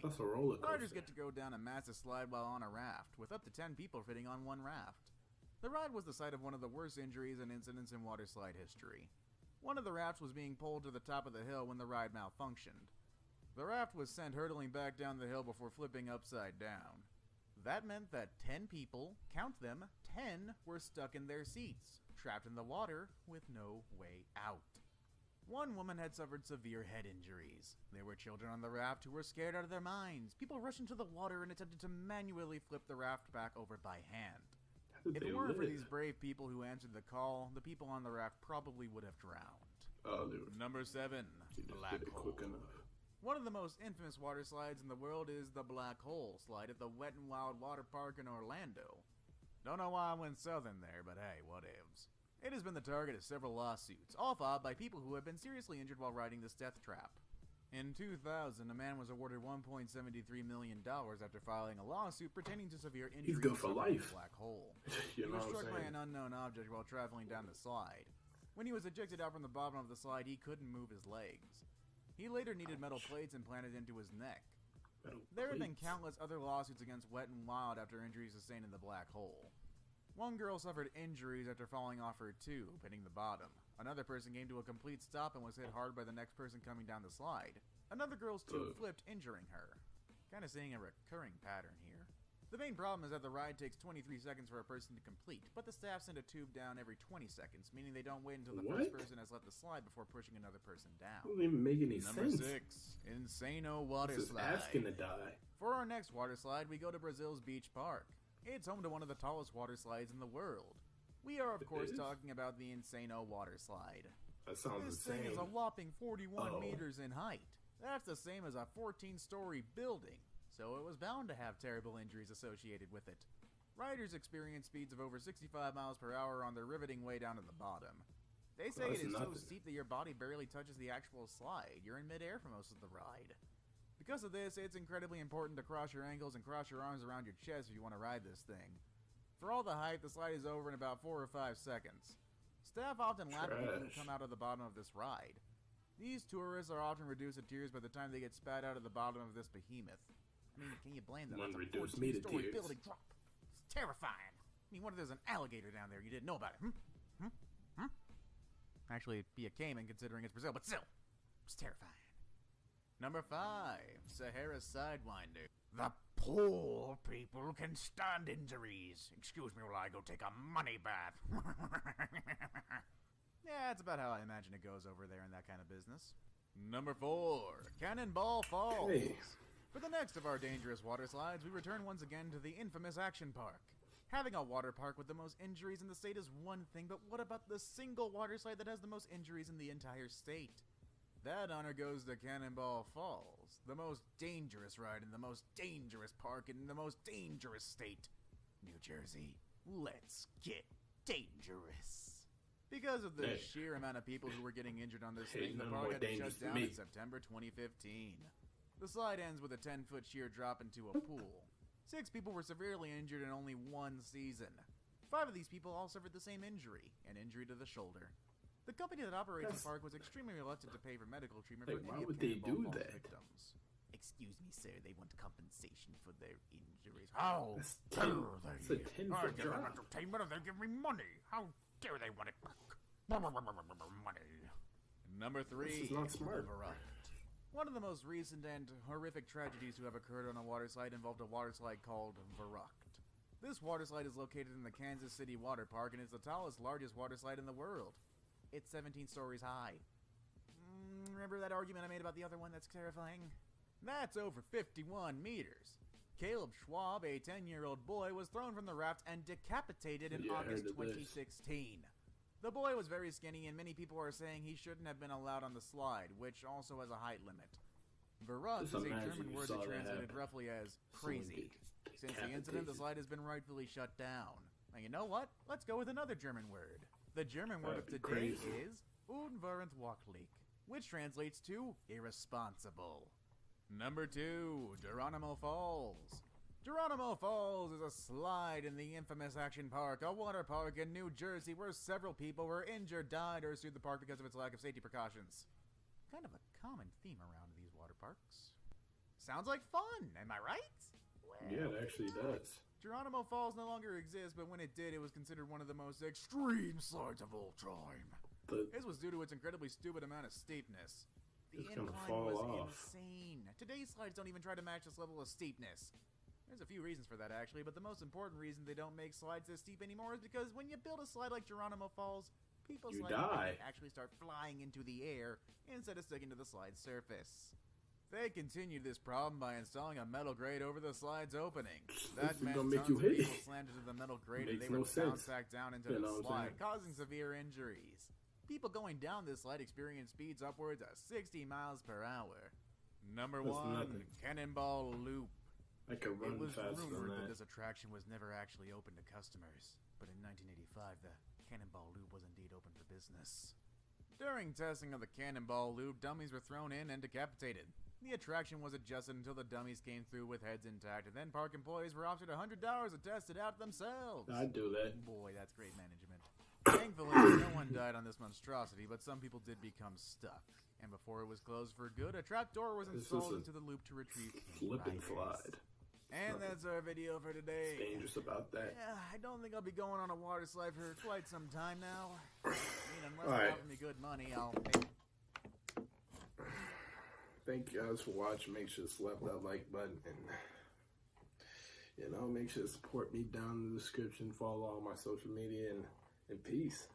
point. That's a roller Riders coaster. get to go down a massive slide while on a raft, with up to 10 people fitting on one raft. The ride was the site of one of the worst injuries and incidents in waterslide history. One of the rafts was being pulled to the top of the hill when the ride malfunctioned. The raft was sent hurtling back down the hill before flipping upside down. That meant that 10 people, count them, 10, were stuck in their seats, trapped in the water with no way out. One woman had suffered severe head injuries. There were children on the raft who were scared out of their minds. People rushed into the water and attempted to manually flip the raft back over by hand. How did If they it weren't for live? these brave people who answered the call, the people on the raft probably would have drowned. Oh, they were. Number 7. She just Black did it Hole. quick enough. One of the most infamous water slides in the world is the Black Hole slide at the Wet n Wild Water Park in Orlando. Don't know why I went southern there, but hey, whatevs. It has been the target of several lawsuits, all filed by people who have been seriously injured while riding this death trap. In 2000, a man was awarded $1.73 million after filing a lawsuit pertaining to severe injuries good for suffered in life. the black hole. You He know was what I'm struck by saying? an unknown object while traveling down the slide. When he was ejected out from the bottom of the slide, he couldn't move his legs. He later needed metal plates implanted into his neck. Metal There have been plates. countless other lawsuits against Wet n Wild after injuries sustained in the black hole. One girl suffered injuries after falling off her tube, hitting the bottom. Another person came to a complete stop and was hit hard by the next person coming down the slide. Another girl's tube flipped, injuring her. Kinda seeing a recurring pattern here. The main problem is that the ride takes 23 seconds for a person to complete, but the staff send a tube down every 20 seconds, meaning they don't wait until the first What? person has left the slide before pushing another person down. Doesn't even make any Number sense. 6. Insano Water Just Slide. asking to die. For our next water slide, we go to Brazil's Beach Park. It's home to one of the tallest water slides in the world. We are, of course, is? talking about the Insano Water Slide. That sounds This thing is a insane. whopping 41 Oh. meters in height. That's the same as a 14-story building, so it was bound to have terrible injuries associated with it. Riders experience speeds of over 65 miles per hour on their riveting way down to the bottom. They say That's it is so nothing. steep that your body barely touches the actual slide. You're in midair for most of the ride. Because of this, it's incredibly important to cross your ankles and cross your arms around your chest if you want to ride this thing. For all the hype, the slide is over in about 4 or 5 seconds. Staff often laugh at people who Trash. come out of the bottom of this ride. These tourists are often reduced to tears by the time they get spat out of the bottom of this behemoth. I mean, can you blame them? Wouldn't It's a reduce me to 14-story tears. building drop. It's terrifying. I mean, what if there's an alligator down there you didn't know about it? Actually, it'd be a caiman considering it's Brazil, but still, it's terrifying. Number 5, Sahara Sidewinder. The poor people can stand injuries. Excuse me while I go take a money bath. Yeah, that's about how I imagine it goes over there in that kind of business. Number 4, Cannonball Falls. Hey. For the next of our dangerous water slides, we return once again to the infamous Action Park. Having a water park with the most injuries in the state is one thing, but what about the single water slide that has the most injuries in the entire state? That honor goes to Cannonball Falls, the most dangerous ride in the most dangerous park in the most dangerous state, New Jersey. Let's get dangerous. Because of the Hey. sheer amount of people who were getting injured on this Hey, thing, the none park more had to dangerous shut than down in me. September 2015. The slide ends with a 10-foot sheer drop into a pool. 6 people were severely injured in only one season. 5 of these people all suffered the same injury, an injury to the shoulder. The company that operates That's- the park was extremely reluctant to pay for medical treatment Like, for why any of would they Cannonball do Falls that? victims. Excuse me, sir, they want compensation for their injuries. How That's dare 10 they? that's a 10-foot I give them drop. entertainment and they give me money. How dare they want it back? Money. Number 3, This is not smart. Overrupt. One of the most recent and horrific tragedies to have occurred on a water slide involved a water slide called Verrucht. This water slide is located in the Kansas City Water Park and is the tallest, largest water slide in the world. It's 17 stories high. Remember that argument I made about the other one that's terrifying? That's over 51 meters. Caleb Schwab, a 10-year-old boy, was thrown from the raft and decapitated in Yeah, I August heard of this. 2016. The boy was very skinny, and many people are saying he shouldn't have been allowed on the slide, which also has a height limit. Verrückt is Just a imagine German you word saw that that translated happen. roughly as Someone crazy. get Since the incident, the decapitated. slide has been rightfully shut down. And you know what? Let's go with another German word. The German word of That'd be today crazy. is unverantwortlich, which translates to irresponsible. Number 2, Geronimo Falls. Geronimo Falls is a slide in the infamous Action Park, a water park in New Jersey where several people were injured, died, or sued the park because of its lack of safety precautions. Kind of a common theme around these water parks. Sounds like fun, am I right? Well, Yeah, it actually does. Geronimo Falls no longer exists, but when it did, it was considered one of the most extreme slides of all time. This was due to its incredibly stupid amount of steepness. The It's gonna incline fall was off. insane. Today's slides don't even try to match this level of steepness. There's a few reasons for that, actually, but the most important reason they don't make slides this steep anymore is because when you build a slide like Geronimo Falls, people You sliding die. down it actually start flying into the air instead of sticking to the slide surface. They continued this problem by installing a metal grate over the slide's opening. That It's meant gonna make tons you of hit people it. slammed into the metal grate and Makes they no were bounced sense. back down into You know the what I'm slide, saying? causing severe injuries. People going down this slide experienced speeds upwards of 60 miles per hour. Number That's 1, nothing. Cannonball Loop. I could It run was faster rumored than that that. this attraction was never actually open to customers, but in 1985, the Cannonball Loop was indeed open for business. During testing of the Cannonball Loop, dummies were thrown in and decapitated. The attraction was adjusted until the dummies came through with heads intact, and then park employees were offered $100 to test it out themselves. I'd do that. Boy, that's great management. Thankfully, no one died on this monstrosity, but some people did become stuck. And before it was closed for good, a trapdoor was This is installed a into the loop to retrieve Slip and riders. slide. And that's our video for today. What's dangerous about that? Yeah, I don't think I'll be going on a water slide for quite some time now. I mean, unless All they right. offer me good money, I'll... Thank you guys for watching. Make sure to slap that like button and make sure to support me down in the description. Follow all my social media and peace.